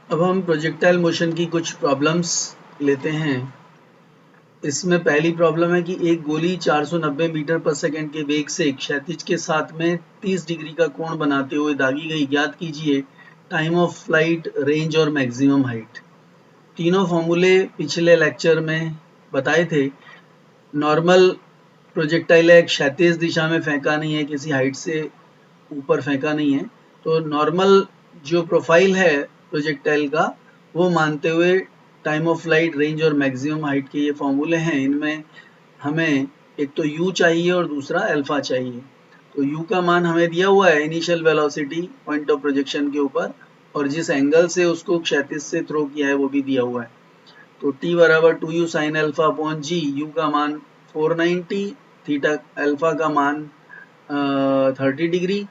अब हम projectile motion की कुछ प्रॉब्लम्स लेते हैं। इसमें पहली प्रॉब्लम है कि एक गोली 490 मीटर पर सेकंड के वेग से क्षैतिज के साथ में 30 डिग्री का कोण बनाते हुए दागी गई। ज्ञात कीजिए टाइम ऑफ फ्लाइट, रेंज और मैक्सिमम हाइट। तीनों फॉर्मूले पिछले लेक्चर में बताए थे। नॉर्मल प्रोजेक्टाइल है, क्षैतिज दिशा में फेंका नहीं है, किसी हाइट से ऊपर फेंका नहीं है। तो नॉर्मल जो प्रोफाइल है प्रोजेक्टाइल का वो मानते हुए टाइम ऑफ फ्लाइट, रेंज और मैक्सिमम हाइट के ये फॉर्मूले हैं। इनमें हमें एक तो u चाहिए और दूसरा अल्फा चाहिए। तो u का मान हमें दिया हुआ है initial velocity point of projection के ऊपर, और जिस एंगल से उसको क्षैतिज से थ्रो किया है वो भी दिया हुआ है। तो t बराबर 2u sine alpha upon g, u का मान 490, थीटा अल्फा का मान 30 डिग्री।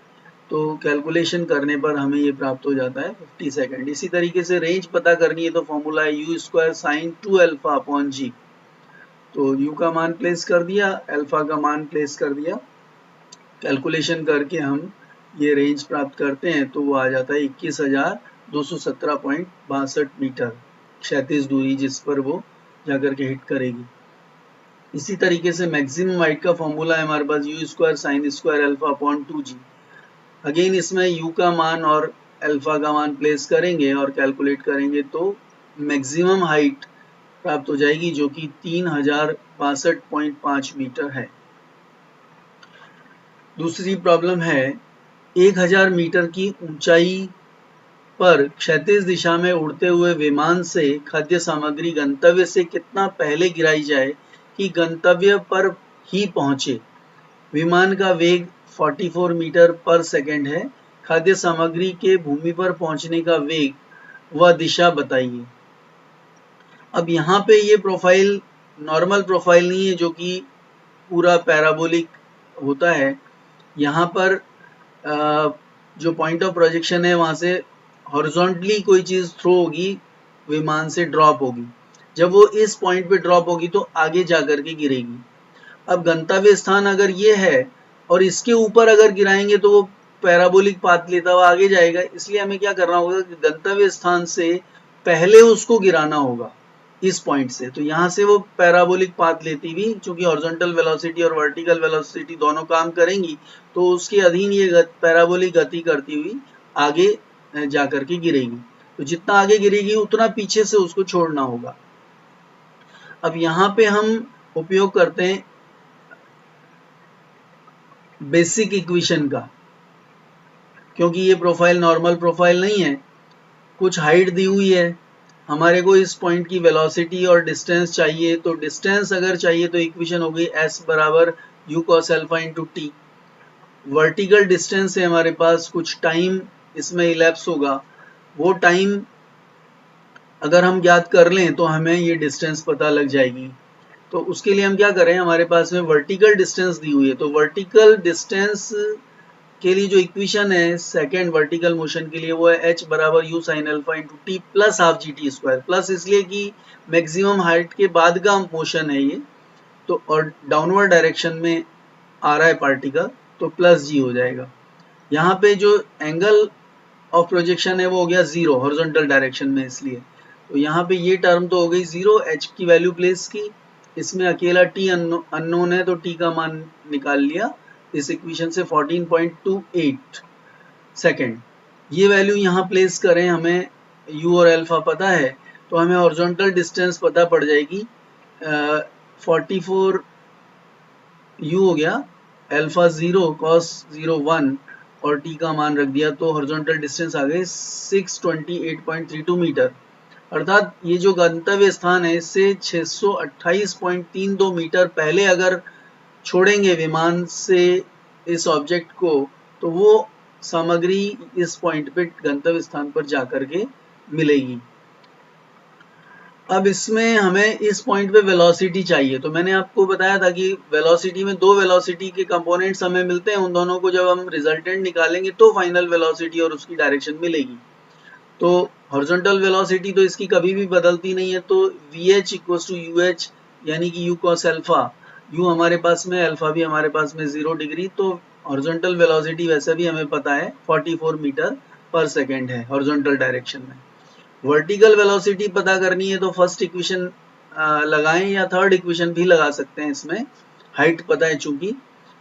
तो कैलकुलेशन करने पर हमें ये प्राप्त हो जाता है 50 सेकंड। इसी तरीके से रेंज पता करनी है तो फॉर्मूला है u square sine 2 alpha upon g। तो u का मान प्लेस कर दिया, अल्फा का मान प्लेस कर दिया, कैलकुलेशन करके हम ये रेंज प्राप्त करते हैं तो वो आ जाता है 21,217.62 मीटर क्षैतिज दूरी जिस पर वो जाकर के हिट करेगी। इसी तरीके से मैक्सिमम हाइट का फॉर्मूला है हमारे पास u square sine square alpha upon 2g। Again इसमें u का मान और अल्फा का मान प्लेस करेंगे और कैलकुलेट करेंगे तो मैक्सिमम हाइट प्राप्त हो जाएगी जो कि 3062.5 मीटर है। दूसरी प्रॉब्लम है 1000 मीटर की ऊंचाई पर क्षैतिज दिशा में उड़ते हुए विमान से खाद्य सामग्री गंतव्य से कितना पहले गिराई जाए कि गंतव्य पर ही पहुंचे। विमान का वेग 44 मीटर पर सेकंड है। खाद्य सामग्री के भूमि पर पहुंचने का वेग व दिशा बताइए। अब यहाँ पे ये प्रोफाइल नॉर्मल प्रोफाइल नहीं है जो कि पूरा पैराबोलिक होता है। यहाँ पर जो पॉइंट ऑफ प्रोजेक्शन है वहां से हॉरिजॉन्टली कोई चीज थ्रो होगी, विमान से ड्रॉप होगी। जब वो इस पॉइंट पे ड्रॉप होगी तो आगे जाकर के गिरेगी। अब गंतव्य स्थान अगर ये है और इसके ऊपर अगर गिराएंगे तो वो पैराबोलिक पाथ लेता हुआ आगे जाएगा। इसलिए हमें क्या करना होगा कि गंतव्य स्थान से पहले उसको गिराना होगा इस पॉइंट से। तो यहाँ से वो पैराबोलिक पाथ लेती हुई, चूंकि हॉरिजॉन्टल वेलोसिटी और वर्टिकल वेलोसिटी दोनों काम करेंगी तो उसके अधीन ये पैराबोलिक गति करती हुई आगे जाकर के गिरेगी। तो जितना आगे गिरेगी उतना पीछे से उसको छोड़ना होगा। अब यहाँ पे हम उपयोग करते हैं बेसिक इक्वेशन का, क्योंकि ये प्रोफाइल नॉर्मल प्रोफाइल नहीं है। कुछ हाइट दी हुई है, हमारे को इस पॉइंट की वेलोसिटी और डिस्टेंस चाहिए। तो डिस्टेंस अगर चाहिए तो इक्वेशन हो गई s बराबर u cos alpha into T. Vertical distance है हमारे पास, कुछ टाइम इसमें इलेप्स होगा। वो टाइम अगर हम ज्ञात कर लें तो हमें ये डिस्टेंस पता लग जाएगी। तो उसके लिए हम क्या करें, हमारे पास में वर्टिकल डिस्टेंस दी हुई है। तो वर्टिकल डिस्टेंस के लिए जो इक्वेशन है सेकेंड वर्टिकल मोशन के लिए वो है h बराबर you sine alpha into T plus half G T square. Plus इसलिए कि मैक्सिमम हाइट के बाद का मोशन है ये, तो और डाउनवर्ड डायरेक्शन में आ रहा है पार्टिकल, तो प्लस जी हो जाएगा। यहाँ पे जो एंगल ऑफ प्रोजेक्शन है वो हो गया जीरो हॉरिजॉन्टल डायरेक्शन में, इसलिए तो यहाँ पे ये टर्म तो हो गई जीरो। h की वैल्यू प्लेस की, इसमें अकेला t अननोन है तो t का मान निकाल लिया इस इक्वेशन से 14.28 सेकेंड। ये वैल्यू यहाँ प्लेस करें, हमें u और अल्फा पता है तो हमें हॉरिजॉन्टल डिस्टेंस पता पड़ जाएगी। 44 u हो गया, अल्फा 0 cos 0 1 और t का मान रख दिया तो हॉरिजॉन्टल डिस्टेंस आ गए 628.32 मीटर। अर्थात ये जो गंतव्य स्थान है इससे 628.32 मीटर पहले अगर छोड़ेंगे विमान से इस ऑब्जेक्ट को तो वो सामग्री इस पॉइंट पे गंतव्य स्थान पर जाकर के मिलेगी। अब इसमें हमें इस पॉइंट पे वेलोसिटी चाहिए। तो मैंने आपको बताया था कि वेलोसिटी में दो वेलोसिटी के कंपोनेंट्स हमें मिलते हैं, उन दोनों को जब हम रिजल्टेंट निकालेंगे तो फाइनल वेलोसिटी और उसकी डायरेक्शन मिलेगी। तो हॉरिजॉन्टल वेलोसिटी तो इसकी कभी भी बदलती नहीं है, तो VH इक्वल्स टू UH यानी कि U cos अल्फा। U हमारे पास में, अल्फा भी हमारे पास में 0 डिग्री। तो हॉरिजॉन्टल वेलोसिटी वैसे भी हमें पता है 44 मीटर पर सेकेंड है हॉरिजॉन्टल डायरेक्शन में। वर्टिकल वेलोसिटी पता करनी है तो फर्स्ट इक्वेशन लगाएं या थर्ड इक्वेशन भी लगा सकते हैं। इसमें हाइट पता है चूंकि,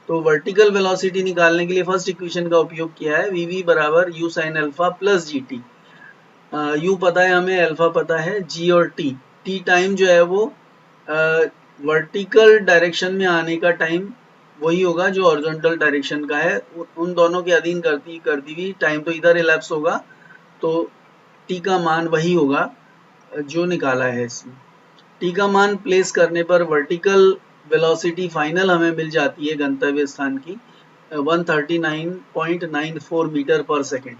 तो वर्टिकल वेलोसिटी निकालने के लिए फर्स्ट इक्वेशन का उपयोग किया है। वी बराबर you sine alpha plus G T. You पता है हमें, अल्फा पता है, जी और टी टाइम जो है वो वर्टिकल डायरेक्शन में आने का टाइम वही होगा जो हॉरिजॉन्टल डायरेक्शन का है। उन दोनों के अधीन करती हुई टाइम तो इधर इलैप्स होगा, तो टी का मान वही होगा जो निकाला है इसमें। टी का मान प्लेस करने पर वर्टिकल वेलोसिटी फाइनल हमें मिल जाती है गंतव्य स्थान की 139.94 मीटर पर सेकेंड।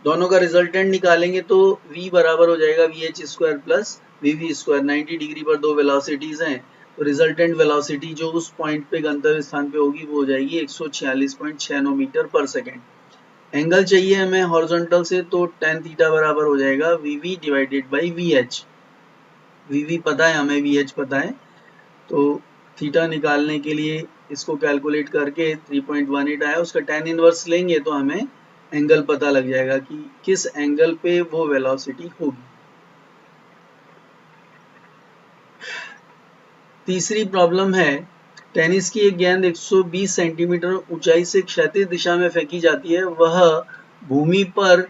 दोनों का रिजल्टेंट निकालेंगे तो v बराबर हो जाएगा VH square plus VV square. 90 degree पर दो वेलोसिटीज हैं, तो रिजल्टेंट वेलोसिटी जो उस पॉइंट पे गंतव्य स्थान पे होगी वो हो जाएगी 146.69 मीटर पर सेकेंड। एंगल चाहिए हमें हॉरिजॉन्टल से, तो tan थीटा बराबर हो जाएगा VV divided by VH। VV पता है हमें, VH पता है, तो थीटा निकालने के लिए इसको कैलकुलेट करके 3.18 आया, उसका tan इनवर्स लेंगे तो हमें एंगल पता लग जाएगा कि किस एंगल पे वो वेलोसिटी होगी। तीसरी प्रॉब्लम है, टेनिस की एक गेंद 120 सेंटीमीटर ऊंचाई से क्षैतिज दिशा में फेंकी जाती है। वह भूमि पर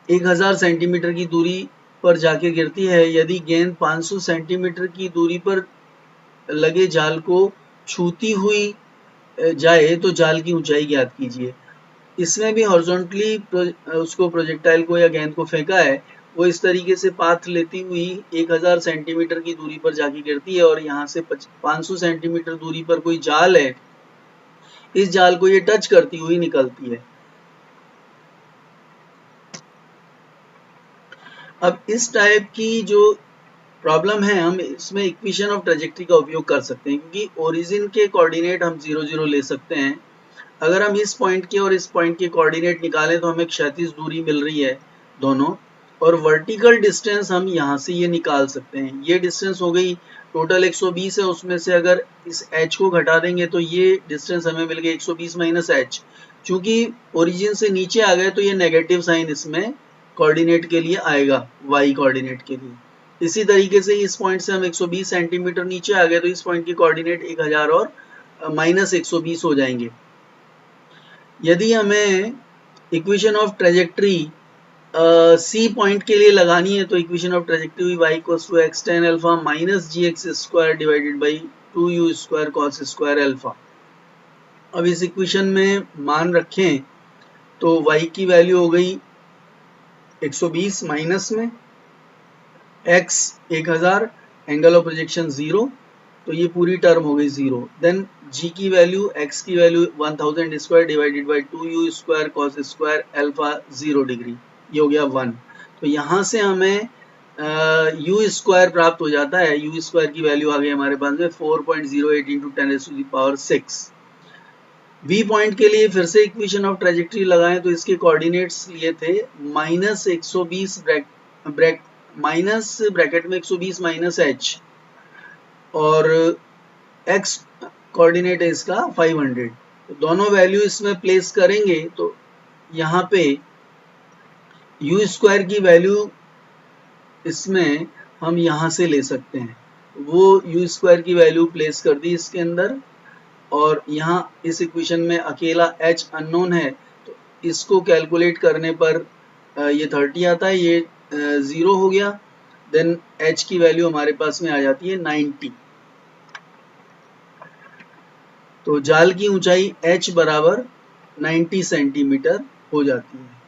1000 सेंटीमीटर की दूरी पर जाके गिरती है। यदि गेंद 500 सेंटीमीटर की दूरी पर लगे जाल को छूती हुई जाए तो जाल की ऊंचाई ज्ञात कीजिए। इसमें भी हॉरिजॉन्टली उसको प्रोजेक्टाइल को या गेंद को फेंका है, वो इस तरीके से पाथ लेती हुई 1000 सेंटीमीटर की दूरी पर जाके गिरती है और यहाँ से 500 सेंटीमीटर दूरी पर कोई जाल है, इस जाल को ये टच करती हुई निकलती है। अब इस टाइप की जो प्रॉब्लम है, हम इसमें इक्वेशन ऑफ ट्रेजेक्टरी का उपयोग कर सकते हैं, क्योंकि ओरिजिन के कोऑर्डिनेट हम 0 0 ले सकते हैं। अगर हम इस पॉइंट के और इस पॉइंट के कोऑर्डिनेट निकालें तो हमें क्षैतिज दूरी मिल रही है दोनों, और वर्टिकल डिस्टेंस हम यहाँ से ये निकाल सकते हैं। ये डिस्टेंस हो गई टोटल 120 है, उसमें से अगर इस h को घटा देंगे तो ये डिस्टेंस हमें मिल गया 120 माइनस h। चूंकि ओरिजिन से नीचे आ गए तो ये नेगेटिव साइन इसमें कोऑर्डिनेट के लिए आएगा, y कोऑर्डिनेट के लिए। इसी तरीके से इस पॉइंट से हम 120 सेंटीमीटर नीचे आ गए तो इस पॉइंट के कोऑर्डिनेट 1000 और माइनस 120 हो जाएंगे। यदि हमें equation of trajectory C point के लिए लगानी है तो इक्वेशन ऑफ ट्रेजेक्टरी हुई y equals to x tan alpha minus gx square divided by 2u square cos square alpha. अब इस इक्वेशन में मान रखें तो y की वैल्यू हो गई 120 माइनस में x 1000, एंगल ऑफ प्रोजेक्शन 0, तो ये पूरी टर्म हो गई 0। देन g की वैल्यू, x की value 1000 square divided by 2u square cos square alpha 0 degree, ये हो गया 1। तो यहाँ से हमें u स्क्वायर प्राप्त हो जाता है। u स्क्वायर की वैल्यू आ गई हमारे पास में 4.08 इंटू 10⁻⁶। v पॉइंट के लिए फिर से इक्वेशन ऑफ ट्रेजेक्टरी लगाएं तो इसके कोऑर्डिनेट्स लिए थे माइनस 120 माइनस ब्रैकेट में 120 माइनस h, और x कोऑर्डिनेट है इसका 500। तो दोनों वैल्यू इसमें प्लेस करेंगे तो यहाँ पे u स्क्वायर की वैल्यू इसमें हम यहाँ से ले सकते हैं, वो u स्क्वायर की वैल्यू प्लेस कर दी इसके अंदर, और यहाँ इस इक्वेशन में अकेला h अननोन है तो इसको कैलकुलेट करने पर ये 30 आता है, ये 0 हो गया। देन h की वैल्यू हमारे पास में आ जाती है 90। तो जाल की ऊंचाई h बराबर 90 सेंटीमीटर हो जाती है।